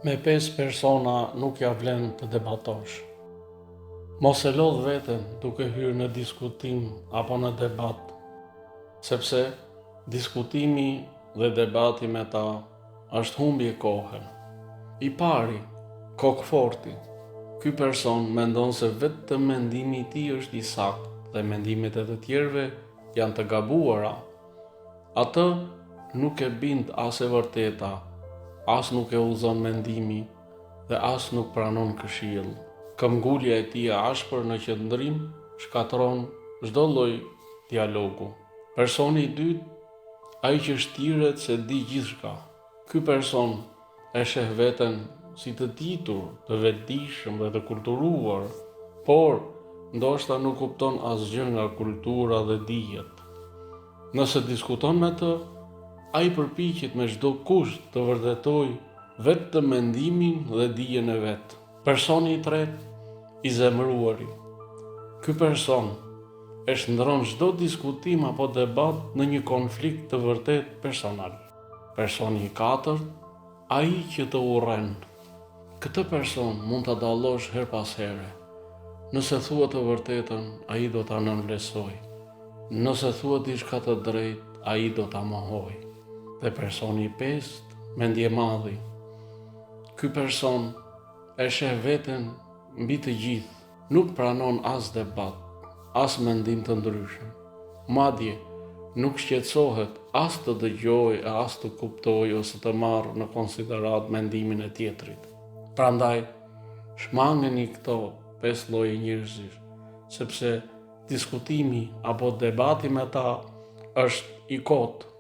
Me 5 persona nuk ja vlen të debatosh. Mos e lodh veten duke hyrë në diskutim apo në debat, sepse diskutimi dhe debati me ta është humbje kohe. I pari, kokforti. Ky person mendon se vetëm mendimi i tij është i saktë dhe mendimet e të tjerëve janë të gabuara. Atë nuk e bind as e vërteta, as nuk e udhëzon mendimi dhe as nuk pranon këshill. Këmbgulja e tij e ashpër në qëndrim shkatërron çdo lloj dialogu. Personi i dytë, ai që shtiret se di gjithçka. Ky person e sheh veten si të ditur, të vetëdijshëm dhe të kulturuar, por ndoshta nuk kupton asgjë nga kultura dhe dijet. Nëse diskuton me të, ai përpiqet me çdo kusht të vërtetojë vetëm mendimin dhe dijen e vet. Personi i tretë, i zemëruari. Ky person e shndron çdo diskutim apo debat në një konflikt të vërtet personal. Personi i katërt, ai që të urren. Këtë person mund ta dallosh her pas here. Nëse thua të vërtetën, ai do ta nënvlerësojë. Nëse thua diçka të drejtë, ai do ta mohojë. Dhe personi i pestë, mendjemadhi. Ky person e sheh veten mbi të gjithë, nuk pranon as debat, as mendim të ndryshëm. Madje nuk shqetësohet as të dëgjojë, as të kuptojë ose të marrë në konsiderat mendimin e tjetrit. Prandaj, shmangeni këto 5 lloje njerëzish, sepse diskutimi apo debati me ta është i kotë.